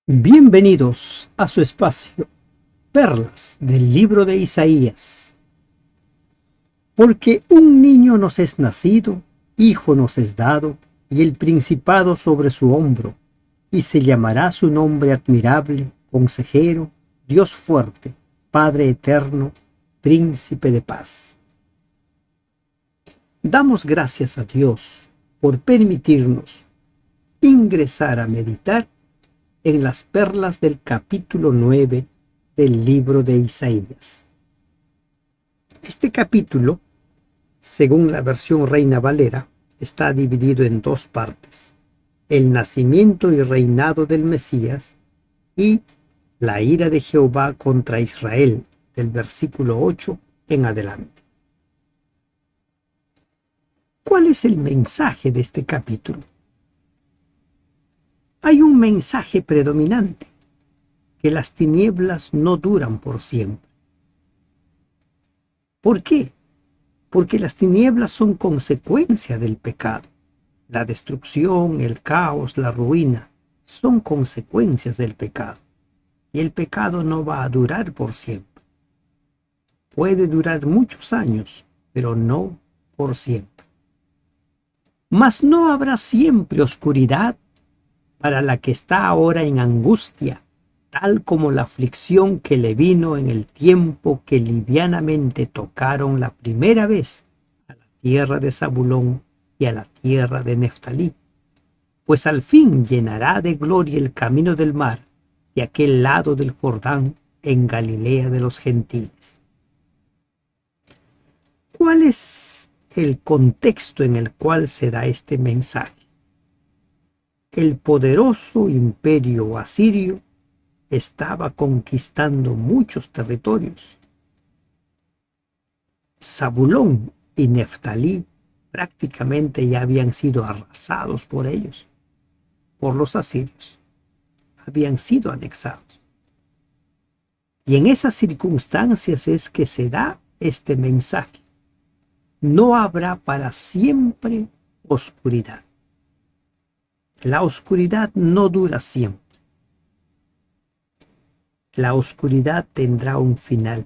Bienvenidos a su espacio, Perlas del libro de Isaías. Porque un niño nos es nacido, hijo nos es dado, y el principado sobre su hombro, y se llamará su nombre admirable, consejero, Dios fuerte, Padre eterno, príncipe de paz. Damos gracias a Dios por permitirnos ingresar a meditar en las perlas del capítulo 9 del libro de Isaías. Este capítulo, según la versión Reina Valera, está dividido en dos partes: el nacimiento y reinado del Mesías y la ira de Jehová contra Israel, del versículo 8 en adelante. ¿Cuál es el mensaje de este capítulo? Hay un mensaje predominante: que las tinieblas no duran por siempre. ¿Por qué? Porque las tinieblas son consecuencia del pecado. La destrucción, el caos, la ruina son consecuencias del pecado. Y el pecado no va a durar por siempre. Puede durar muchos años, pero no por siempre. Mas no habrá siempre oscuridad para la que está ahora en angustia, tal como la aflicción que le vino en el tiempo que livianamente tocaron la primera vez a la tierra de Zabulón y a la tierra de Neftalí, pues al fin llenará de gloria el camino del mar de aquel lado del Jordán, en Galilea de los gentiles. ¿Cuál es el contexto en el cual se da este mensaje? El poderoso imperio asirio estaba conquistando muchos territorios. Zabulón y Neftalí prácticamente ya habían sido arrasados por ellos, por los asirios. Habían sido anexados. Y en esas circunstancias es que se da este mensaje: no habrá para siempre oscuridad. La oscuridad no dura siempre. La oscuridad tendrá un final.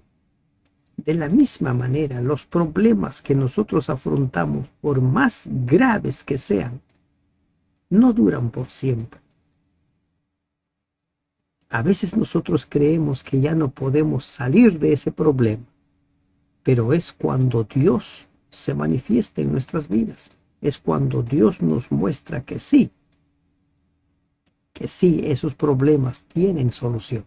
De la misma manera, los problemas que nosotros afrontamos, por más graves que sean, no duran por siempre. A veces nosotros creemos que ya no podemos salir de ese problema, pero es cuando Dios se manifiesta en nuestras vidas. Es cuando Dios nos muestra que sí, esos problemas tienen solución.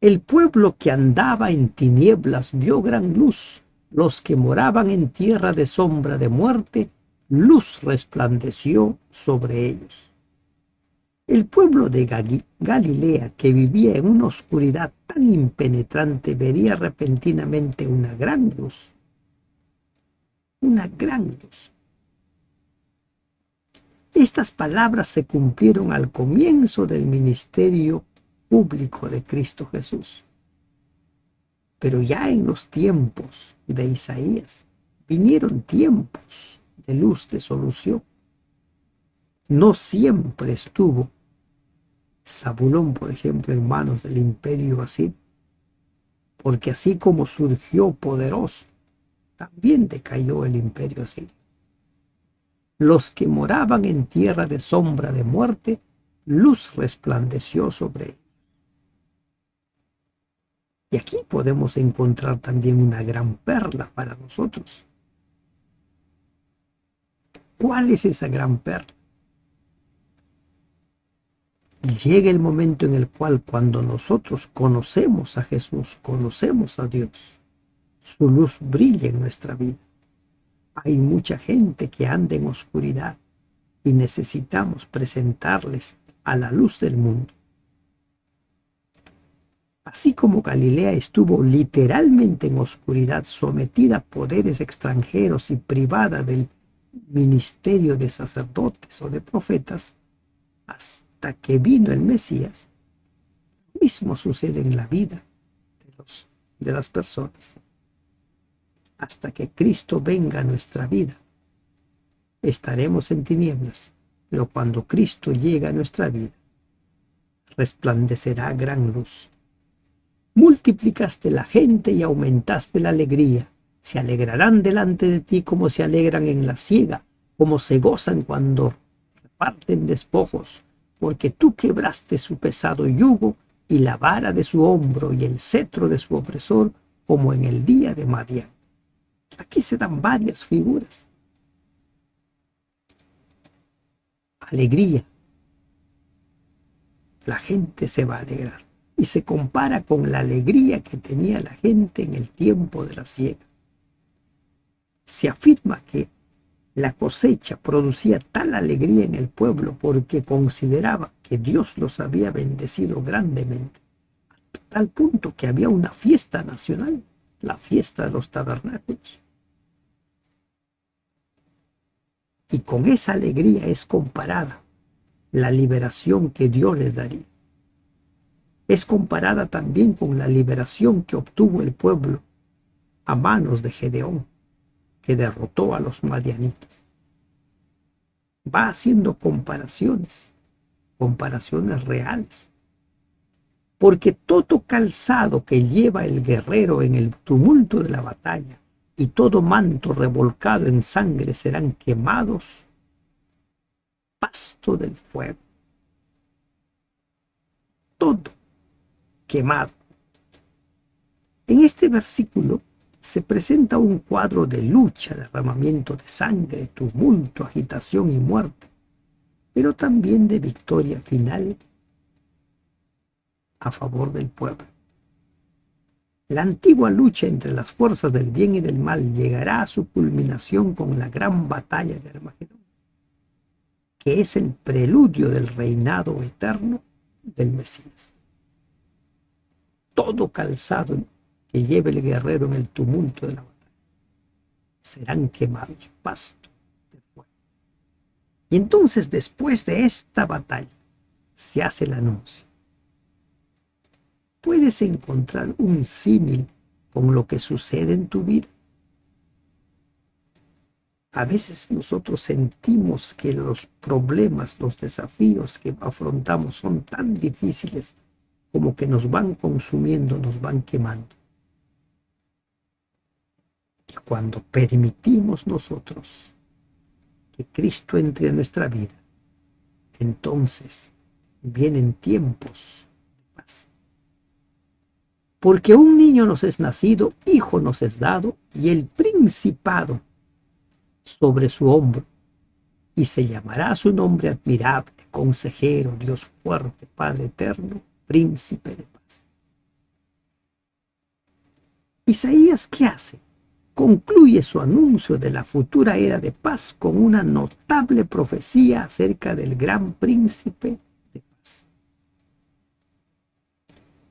El pueblo que andaba en tinieblas vio gran luz. Los que moraban en tierra de sombra de muerte, luz resplandeció sobre ellos. El pueblo de Galilea, que vivía en una oscuridad tan impenetrante, vería repentinamente una gran luz. Una gran luz. Estas palabras se cumplieron al comienzo del ministerio público de Cristo Jesús. Pero ya en los tiempos de Isaías vinieron tiempos de luz, de solución. No siempre estuvo Zabulón, por ejemplo, en manos del imperio asirio, porque así como surgió poderoso, también decayó el imperio asirio. Los que moraban en tierra de sombra de muerte, luz resplandeció sobre ellos. Y aquí podemos encontrar también una gran perla para nosotros. ¿Cuál es esa gran perla? Llega el momento en el cual, cuando nosotros conocemos a Jesús, conocemos a Dios, su luz brilla en nuestra vida. Hay mucha gente que anda en oscuridad y necesitamos presentarles a la luz del mundo. Así como Galilea estuvo literalmente en oscuridad, sometida a poderes extranjeros y privada del ministerio de sacerdotes o de profetas, hasta que vino el Mesías, lo mismo sucede en la vida de las personas. Hasta que Cristo venga a nuestra vida, estaremos en tinieblas, pero cuando Cristo llega a nuestra vida, resplandecerá gran luz. Multiplicaste la gente y aumentaste la alegría. Se alegrarán delante de ti como se alegran en la siega, como se gozan cuando reparten despojos, porque tú quebraste su pesado yugo y la vara de su hombro y el cetro de su opresor, como en el día de Madián. Aquí se dan varias figuras. Alegría. La gente se va a alegrar. Y se compara con la alegría que tenía la gente en el tiempo de la siega. Se afirma que la cosecha producía tal alegría en el pueblo porque consideraba que Dios los había bendecido grandemente, a tal punto que había una fiesta nacional, la fiesta de los tabernáculos. Y con esa alegría es comparada la liberación que Dios les daría. Es comparada también con la liberación que obtuvo el pueblo a manos de Gedeón, que derrotó a los madianitas. Va haciendo comparaciones reales. Porque todo calzado que lleva el guerrero en el tumulto de la batalla y todo manto revolcado en sangre serán quemados, pasto del fuego. Todo quemado. En este versículo se presenta un cuadro de lucha, derramamiento de sangre, tumulto, agitación y muerte, pero también de victoria final a favor del pueblo. La antigua lucha entre las fuerzas del bien y del mal llegará a su culminación con la gran batalla de Armagedón, que es el preludio del reinado eterno del Mesías. Todo calzado que lleve el guerrero en el tumulto de la batalla serán quemados, pasto de fuego. Y entonces, después de esta batalla, se hace el anuncio. ¿Puedes encontrar un símil con lo que sucede en tu vida? A veces nosotros sentimos que los problemas, los desafíos que afrontamos son tan difíciles como que nos van consumiendo, nos van quemando. Y cuando permitimos nosotros que Cristo entre en nuestra vida, entonces vienen tiempos de paz. Porque un niño nos es nacido, hijo nos es dado, y el principado sobre su hombro, y se llamará su nombre admirable, consejero, Dios fuerte, Padre eterno, príncipe de paz. Isaías, ¿qué hace? Concluye su anuncio de la futura era de paz con una notable profecía acerca del gran príncipe de paz.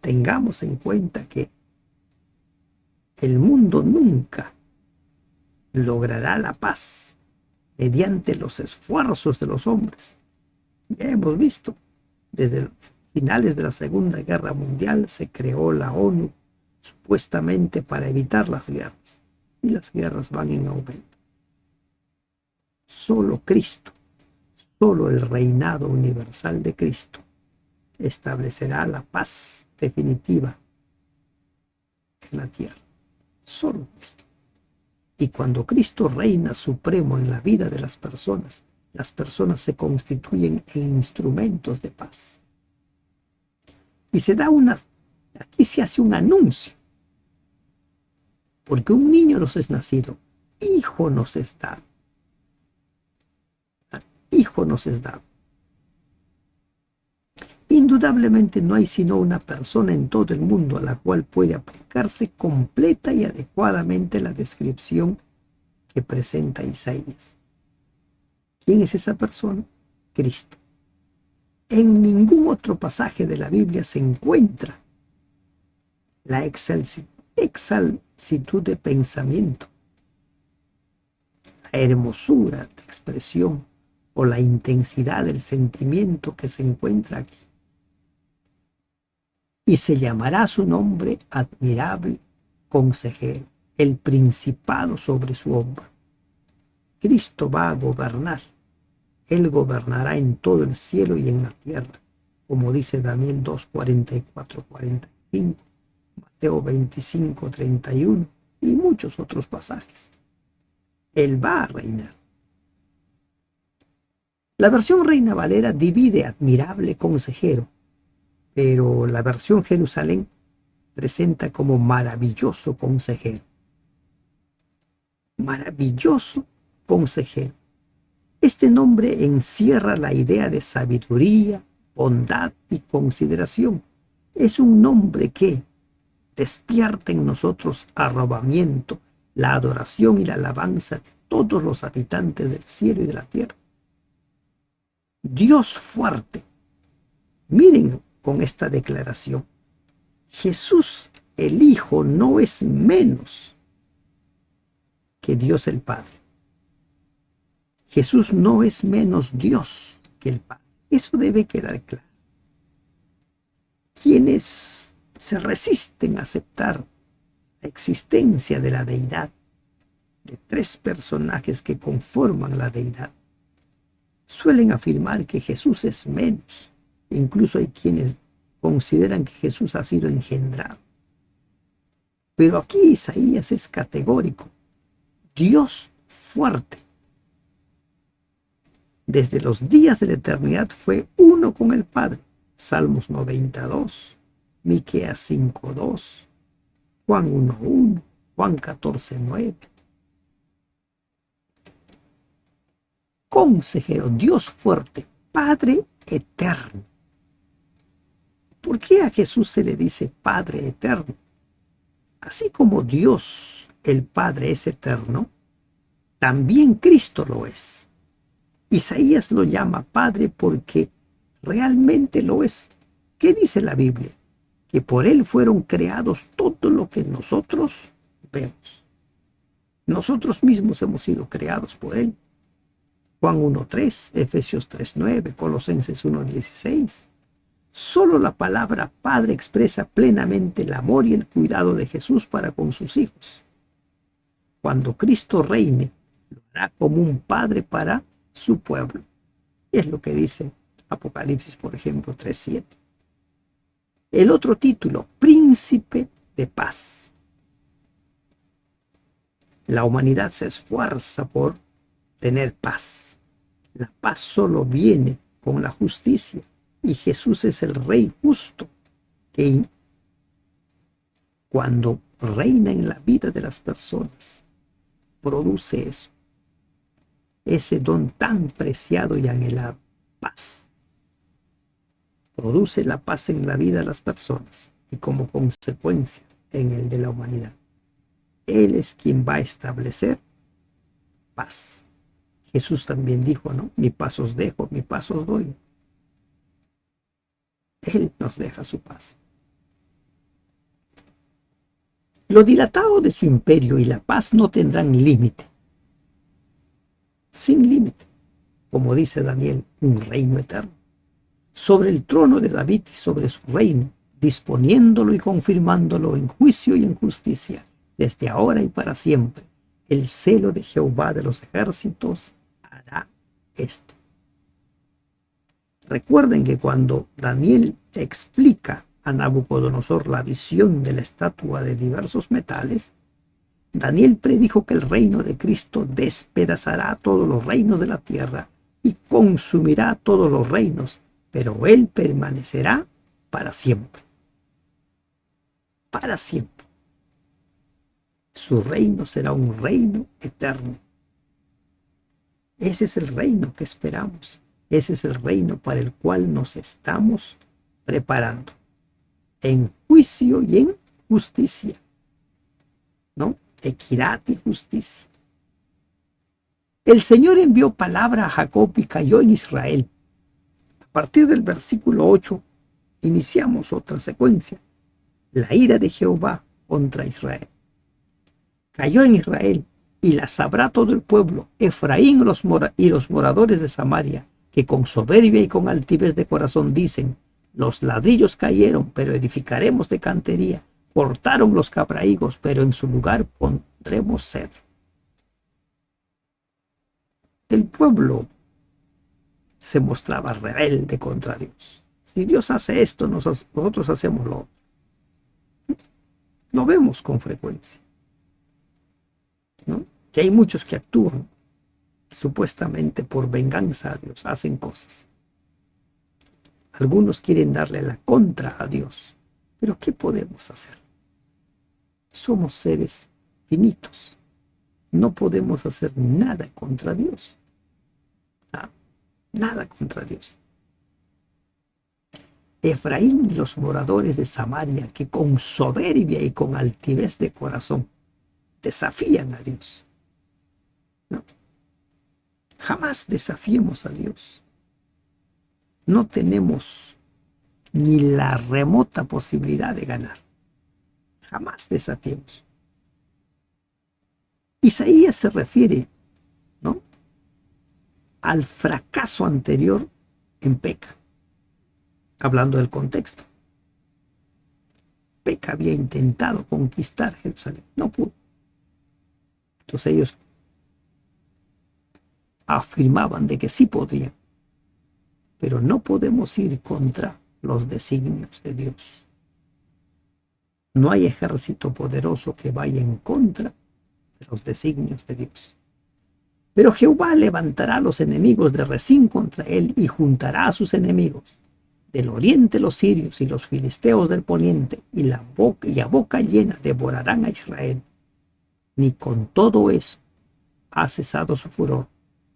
Tengamos en cuenta que el mundo nunca logrará la paz mediante los esfuerzos de los hombres. Ya hemos visto, desde finales de la Segunda Guerra Mundial se creó la ONU supuestamente para evitar las guerras, y las guerras van en aumento. Solo Cristo, solo el reinado universal de Cristo establecerá la paz definitiva en la tierra. Solo Cristo. Y cuando Cristo reina supremo en la vida de las personas se constituyen en instrumentos de paz. Y aquí se hace un anuncio, porque un niño nos es nacido, hijo nos es dado. Hijo nos es dado. Indudablemente no hay sino una persona en todo el mundo a la cual puede aplicarse completa y adecuadamente la descripción que presenta Isaías. ¿Quién es esa persona? Cristo. En ningún otro pasaje de la Biblia se encuentra la exaltitud de pensamiento, la hermosura de expresión o la intensidad del sentimiento que se encuentra aquí. Y se llamará su nombre admirable, consejero, el principado sobre su hombro. Cristo va a gobernar. Él gobernará en todo el cielo y en la tierra. como dice Daniel 2, 44, 45, Mateo 25, 31 y muchos otros pasajes. Él va a reinar. La versión Reina Valera divide admirable consejero, pero la versión Jerusalén presenta como maravilloso consejero. Maravilloso consejero. Este nombre encierra la idea de sabiduría, bondad y consideración. Es un nombre que despierta en nosotros arrobamiento, la adoración y la alabanza de todos los habitantes del cielo y de la tierra. Dios fuerte. Miren con esta declaración. Jesús el Hijo no es menos que Dios el Padre. Jesús no es menos Dios que el Padre. Eso debe quedar claro. Quienes se resisten a aceptar la existencia de la deidad, de tres personajes que conforman la deidad, suelen afirmar que Jesús es menos. Incluso hay quienes consideran que Jesús ha sido engendrado. Pero aquí Isaías es categórico. Dios fuerte. Desde los días de la eternidad fue uno con el Padre. Salmos 92, Miqueas 5:2, Juan 1:1, Juan 14:9. Consejero, Dios fuerte, Padre eterno. ¿Por qué a Jesús se le dice Padre eterno? Así como Dios, el Padre, es eterno, también Cristo lo es. Isaías lo llama Padre porque realmente lo es. ¿Qué dice la Biblia? Que por Él fueron creados todo lo que nosotros vemos. Nosotros mismos hemos sido creados por Él. Juan 1:3, Efesios 3:9, Colosenses 1:16. Solo la palabra Padre expresa plenamente el amor y el cuidado de Jesús para con sus hijos. Cuando Cristo reine, lo hará como un padre para su pueblo. Es lo que dice Apocalipsis, por ejemplo, 3:7. El otro título, Príncipe de Paz. La humanidad se esfuerza por tener paz. La paz solo viene con la justicia y Jesús es el Rey justo que cuando reina en la vida de las personas produce eso, ese don tan preciado y anhelado, paz. Produce la paz en la vida de las personas y como consecuencia en el de la humanidad. Él es quien va a establecer paz. Jesús también dijo, ¿no? Mi paz os dejo, mi paz os doy. Él nos deja su paz. Lo dilatado de su imperio y la paz no tendrán límite. Sin límite, como dice Daniel, un reino eterno. Sobre el trono de David y sobre su reino, disponiéndolo y confirmándolo en juicio y en justicia, desde ahora y para siempre. El celo de Jehová de los ejércitos hará esto. Recuerden que cuando Daniel explica a Nabucodonosor la visión de la estatua de diversos metales, Daniel predijo que el reino de Cristo despedazará todos los reinos de la tierra y consumirá todos los reinos, pero él permanecerá para siempre. Para siempre. Su reino será un reino eterno. Ese es el reino que esperamos. Ese es el reino para el cual nos estamos preparando. En juicio y en justicia. ¿No? Equidad y justicia. El Señor envió palabra a Jacob y cayó en Israel. A partir del versículo 8 iniciamos otra secuencia. La ira de Jehová contra Israel. Cayó en Israel y la sabrá todo el pueblo, Efraín y los moradores de Samaria, que con soberbia y con altivez de corazón dicen, los ladrillos cayeron, pero edificaremos de cantería. Cortaron los cabrahigos, pero en su lugar pondremos cedro. El pueblo se mostraba rebelde contra Dios. Si Dios hace esto, nosotros hacemos lo otro. Lo vemos con frecuencia, ¿no? Que hay muchos que actúan supuestamente por venganza a Dios, hacen cosas. Algunos quieren darle la contra a Dios, pero ¿qué podemos hacer? Somos seres finitos, no podemos hacer nada contra Dios, nada contra Dios. Efraín y los moradores de Samaria, que con soberbia y con altivez de corazón desafían a Dios. No, jamás desafiemos a Dios. No tenemos ni la remota posibilidad de ganar. Jamás desafiemos. Isaías se refiere, ¿no?, al fracaso anterior en Peca, hablando del contexto. Peca había intentado conquistar Jerusalén, no pudo. Entonces ellos afirmaban de que sí podían, pero no podemos ir contra los designios de Dios. No hay ejército poderoso que vaya en contra de los designios de Dios. Pero Jehová levantará a los enemigos de Rezín contra él y juntará a sus enemigos del oriente, los sirios y los filisteos del poniente, y a boca llena devorarán a Israel. Ni con todo eso ha cesado su furor,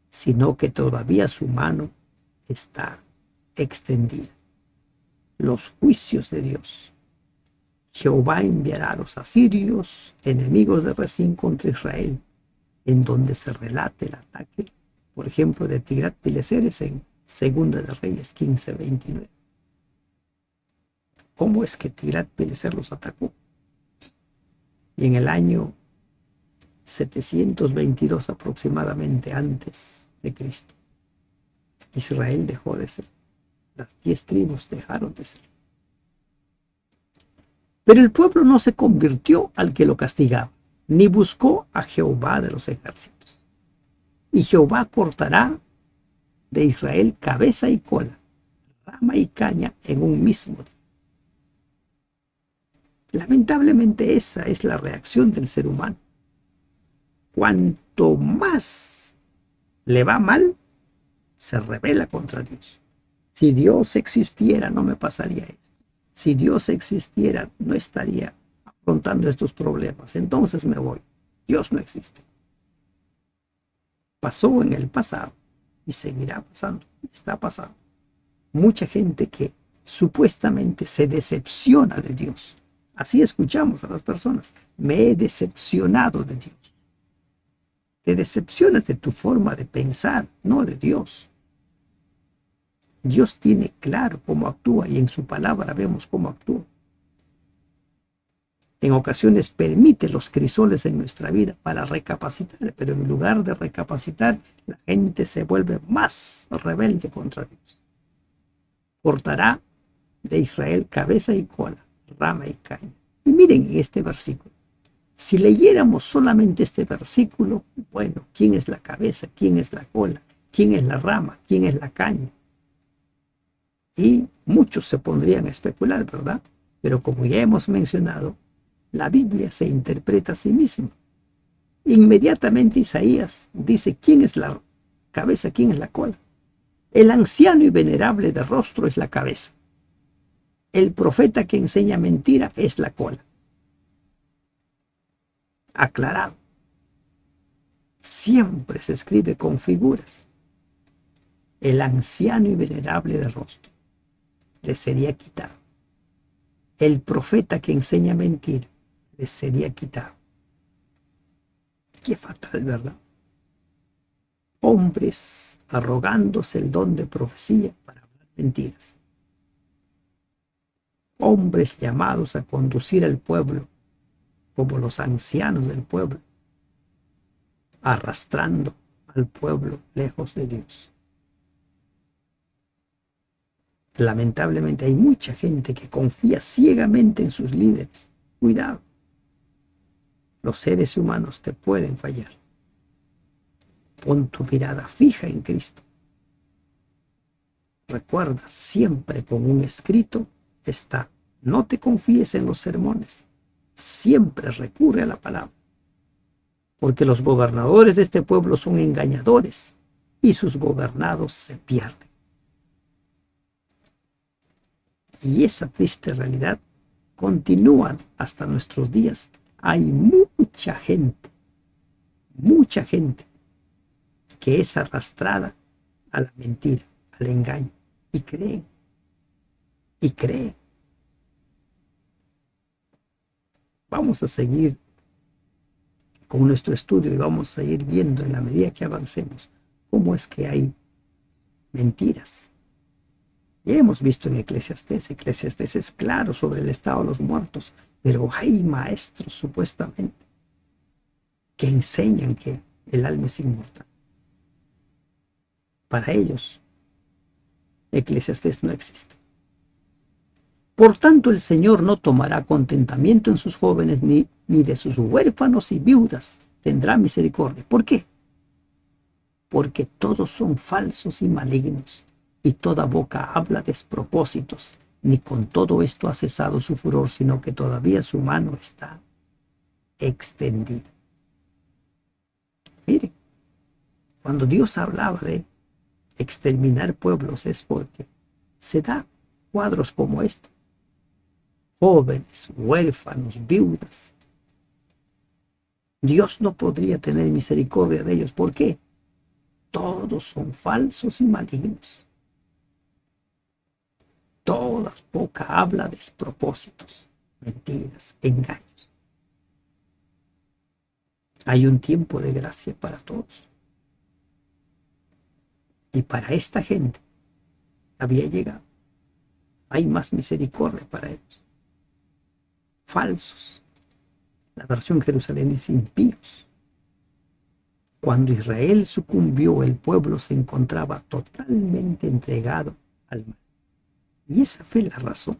sino que todavía su mano está extendida. Los juicios de Dios. Jehová enviará a los asirios, enemigos de Rezín, contra Israel, en donde se relate el ataque, por ejemplo, de Tiglat-Pileseres en Segunda de Reyes 15:29. ¿Cómo es que Tiglat-Pileser los atacó? Y en el año 722 aproximadamente antes de Cristo, Israel dejó de ser. Las 10 tribus dejaron de ser. Pero el pueblo no se convirtió al que lo castigaba, ni buscó a Jehová de los ejércitos. Y Jehová cortará de Israel cabeza y cola, rama y caña en un mismo día. Lamentablemente esa es la reacción del ser humano. Cuanto más le va mal, se rebela contra Dios. Si Dios existiera, no me pasaría esto. Si Dios existiera, no estaría afrontando estos problemas. Entonces me voy. Dios no existe. Pasó en el pasado y seguirá pasando. Está pasando. Mucha gente que supuestamente se decepciona de Dios. Así escuchamos a las personas. Me he decepcionado de Dios. Te decepcionas de tu forma de pensar, no de Dios. Dios tiene claro cómo actúa y en su palabra vemos cómo actúa. En ocasiones permite los crisoles en nuestra vida para recapacitar, pero en lugar de recapacitar, la gente se vuelve más rebelde contra Dios. Cortará de Israel cabeza y cola, rama y caña. Y miren este versículo. Si leyéramos solamente este versículo, bueno, ¿quién es la cabeza? ¿Quién es la cola? ¿Quién es la rama? ¿Quién es la caña? Y muchos se pondrían a especular, ¿verdad? Pero como ya hemos mencionado, la Biblia se interpreta a sí misma. Inmediatamente Isaías dice quién es la cabeza, quién es la cola. El anciano y venerable de rostro es la cabeza. El profeta que enseña mentira es la cola. Aclarado. Siempre se escribe con figuras. El anciano y venerable de rostro le sería quitado. El profeta que enseña mentira les sería quitado. Qué fatal, ¿verdad? Hombres arrogándose el don de profecía para hablar mentiras. Hombres llamados a conducir al pueblo como los ancianos del pueblo, arrastrando al pueblo lejos de Dios. Lamentablemente hay mucha gente que confía ciegamente en sus líderes. Cuidado. Los seres humanos te pueden fallar. Pon tu mirada fija en Cristo. Recuerda, siempre con un escrito está: no te confíes en los sermones, siempre recurre a la palabra, porque los gobernadores de este pueblo son engañadores y sus gobernados se pierden. Y esa triste realidad continúa hasta nuestros días. Hay mucha gente que es arrastrada a la mentira, al engaño, y creen, y creen. Vamos a seguir con nuestro estudio y vamos a ir viendo en la medida que avancemos cómo es que hay mentiras. Ya hemos visto en Eclesiastés es claro sobre el estado de los muertos, pero hay maestros supuestamente que enseñan que el alma es inmortal. Para ellos, Eclesiastés no existe. Por tanto, el Señor no tomará contentamiento en sus jóvenes, ni de sus huérfanos y viudas tendrá misericordia. ¿Por qué? Porque todos son falsos y malignos, y toda boca habla despropósitos. Ni con todo esto ha cesado su furor, sino que todavía su mano está extendida. Mire, cuando Dios hablaba de exterminar pueblos es porque se da cuadros como este: jóvenes, huérfanos, viudas. Dios no podría tener misericordia de ellos. ¿Por qué? Todos son falsos y malignos. Toda boca habla despropósitos, mentiras, engaños. Hay un tiempo de gracia para todos. Y para esta gente había llegado. Hay más misericordia para ellos. Falsos. La versión Jerusalén dice impíos. Cuando Israel sucumbió, el pueblo se encontraba totalmente entregado al mal. Y esa fue la razón.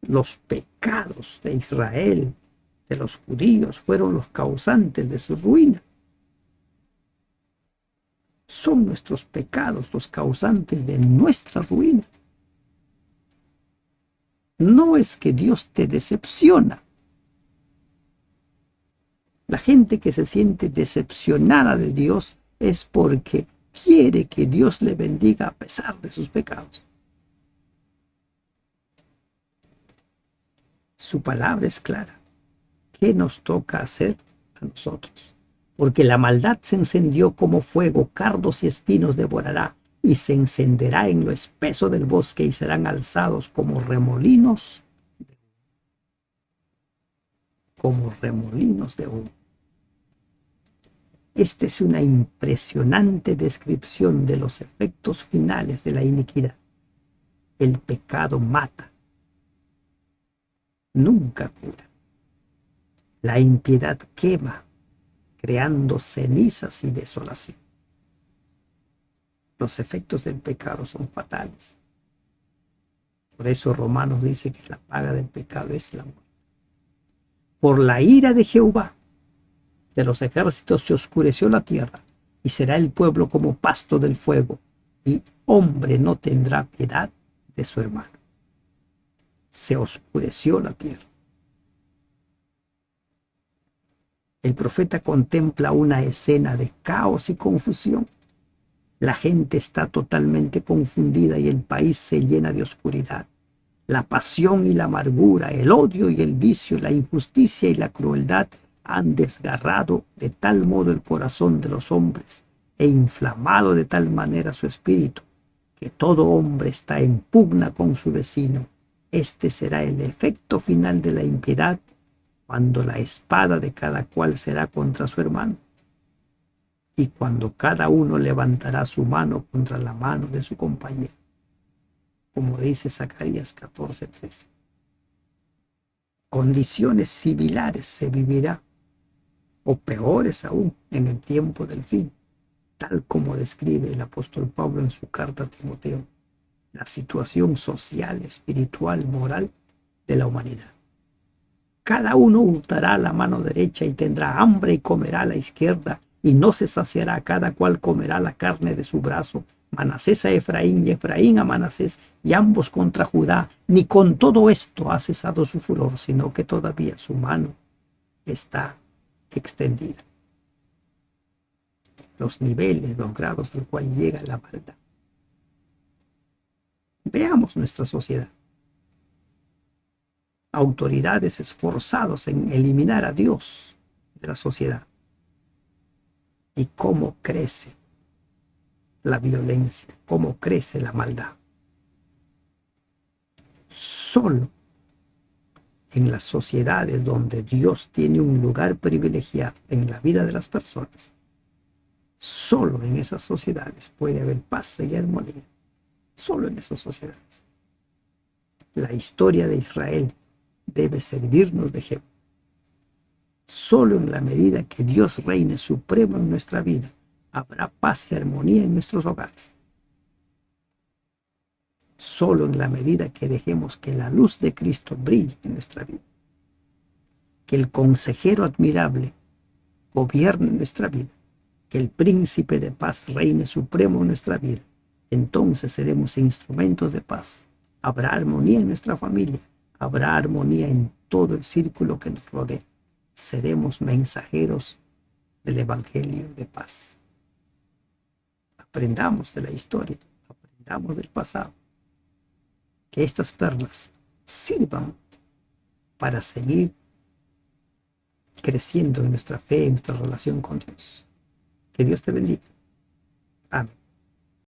Los pecados de Israel, de los judíos, fueron los causantes de su ruina. Son nuestros pecados los causantes de nuestra ruina. No es que Dios te decepciona. La gente que se siente decepcionada de Dios es porque quiere que Dios le bendiga a pesar de sus pecados. Su palabra es clara. ¿Qué nos toca hacer a nosotros? Porque la maldad se encendió como fuego, cardos y espinos devorará, y se encenderá en lo espeso del bosque, y serán alzados como remolinos de humo. Esta es una impresionante descripción de los efectos finales de la iniquidad. El pecado mata, nunca cura. La impiedad quema, creando cenizas y desolación. Los efectos del pecado son fatales. Por eso Romanos dice que la paga del pecado es la muerte. Por la ira de Jehová de los ejércitos se oscureció la tierra, y será el pueblo como pasto del fuego, y hombre no tendrá piedad de su hermano. Se oscureció la tierra. El profeta contempla una escena de caos y confusión. La gente está totalmente confundida y el país se llena de oscuridad. La pasión y la amargura, el odio y el vicio, la injusticia y la crueldad han desgarrado de tal modo el corazón de los hombres e inflamado de tal manera su espíritu, que todo hombre está en pugna con su vecino. Este será el efecto final de la impiedad, cuando la espada de cada cual será contra su hermano, y cuando cada uno levantará su mano contra la mano de su compañero, como dice Zacarías 14:13. Condiciones similares se vivirá, o peores aún, en el tiempo del fin, tal como describe el apóstol Pablo en su carta a Timoteo, la situación social, espiritual, moral de la humanidad. Cada uno hurtará la mano derecha y tendrá hambre y comerá a la izquierda, y no se saciará. Cada cual comerá la carne de su brazo Manasés a Efraín y Efraín a Manasés, y ambos contra Judá. Ni con todo esto ha cesado su furor, sino que todavía su mano está extendida. Los niveles, los grados al cual llega la maldad. Veamos nuestra sociedad. Autoridades esforzados en eliminar a Dios de la sociedad. Y cómo crece la violencia, cómo crece la maldad. Solo en las sociedades donde Dios tiene un lugar privilegiado en la vida de las personas, solo en esas sociedades puede haber paz y armonía. Solo en esas sociedades. La historia de Israel debe servirnos de ejemplo. Solo en la medida que Dios reine supremo en nuestra vida, habrá paz y armonía en nuestros hogares. Solo en la medida que dejemos que la luz de Cristo brille en nuestra vida, que el consejero admirable gobierne nuestra vida, que el príncipe de paz reine supremo en nuestra vida, entonces seremos instrumentos de paz. Habrá armonía en nuestra familia, habrá armonía en todo el círculo que nos rodea. Seremos mensajeros del Evangelio de paz. Aprendamos de la historia, aprendamos del pasado. Que estas perlas sirvan para seguir creciendo en nuestra fe, en nuestra relación con Dios. Que Dios te bendiga. Amén.